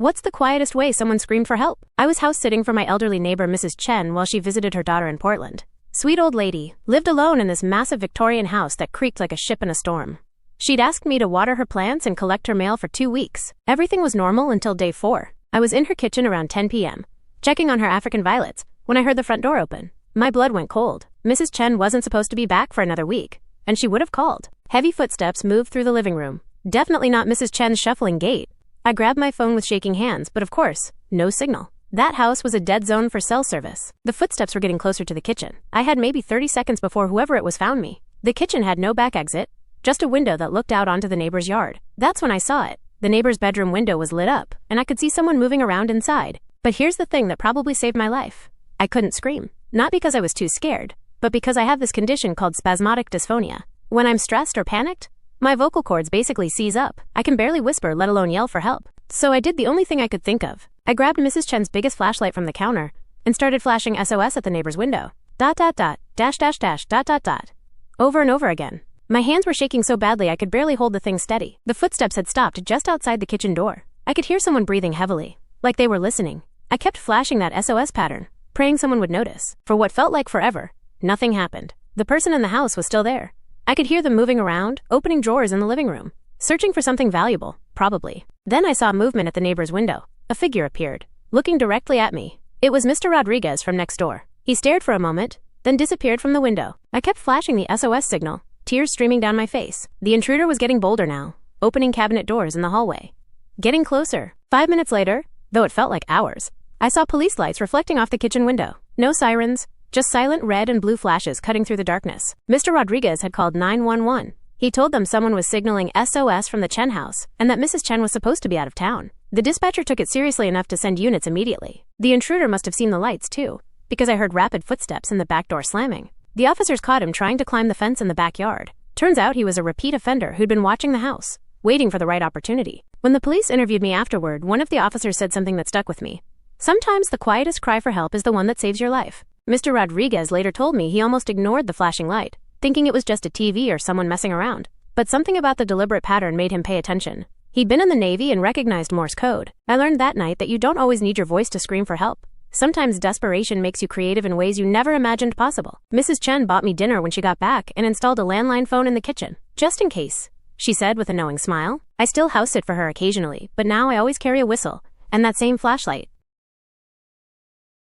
What's the quietest way someone screamed for help? I was house sitting for my elderly neighbor Mrs. Chen while she visited her daughter in Portland. Sweet old lady, lived alone in this massive Victorian house that creaked like a ship in a storm. She'd asked me to water her plants and collect her mail for 2 weeks. Everything was normal until day 4. I was in her kitchen around 10 p.m., checking on her African violets, when I heard the front door open. My blood went cold. Mrs. Chen wasn't supposed to be back for another week, and she would have called. Heavy footsteps moved through the living room. Definitely not Mrs. Chen's shuffling gait. I grabbed my phone with shaking hands, but of course, no signal. That house was a dead zone for cell service. The footsteps were getting closer to the kitchen. I had maybe 30 seconds before whoever it was found me. The kitchen had no back exit, just a window that looked out onto the neighbor's yard. That's when I saw it. The neighbor's bedroom window was lit up, and I could see someone moving around inside. But here's the thing that probably saved my life. I couldn't scream. Not because I was too scared, but because I have this condition called spasmodic dysphonia. When I'm stressed or panicked, my vocal cords basically seize up. I can barely whisper, let alone yell for help. So I did the only thing I could think of. I grabbed Mrs. Chen's biggest flashlight from the counter and started flashing SOS at the neighbor's window. ... Over and over again. My hands were shaking so badly I could barely hold the thing steady. The footsteps had stopped just outside the kitchen door. I could hear someone breathing heavily, like they were listening. I kept flashing that SOS pattern, praying someone would notice. For what felt like forever, nothing happened. The person in the house was still there. I could hear them moving around, opening drawers in the living room, searching for something valuable, probably. Then I saw movement at the neighbor's window. A figure appeared, looking directly at me. It was Mr. Rodriguez from next door. He stared for a moment, then disappeared from the window. I kept flashing the SOS signal, tears streaming down my face. The intruder was getting bolder now, opening cabinet doors in the hallway. Getting closer. 5 minutes later, though it felt like hours, I saw police lights reflecting off the kitchen window. No sirens, just silent red and blue flashes cutting through the darkness. Mr. Rodriguez had called 911. He told them someone was signaling SOS from the Chen house and that Mrs. Chen was supposed to be out of town. The dispatcher took it seriously enough to send units immediately. The intruder must have seen the lights too, because I heard rapid footsteps and the back door slamming. The officers caught him trying to climb the fence in the backyard. Turns out he was a repeat offender who'd been watching the house, waiting for the right opportunity. When the police interviewed me afterward, one of the officers said something that stuck with me. Sometimes the quietest cry for help is the one that saves your life. Mr. Rodriguez later told me he almost ignored the flashing light, thinking it was just a TV or someone messing around. But something about the deliberate pattern made him pay attention. He'd been in the Navy and recognized Morse code. I learned that night that you don't always need your voice to scream for help. Sometimes desperation makes you creative in ways you never imagined possible. Mrs. Chen bought me dinner when she got back and installed a landline phone in the kitchen, just in case, she said with a knowing smile. I still house sit for her occasionally, but now I always carry a whistle and that same flashlight.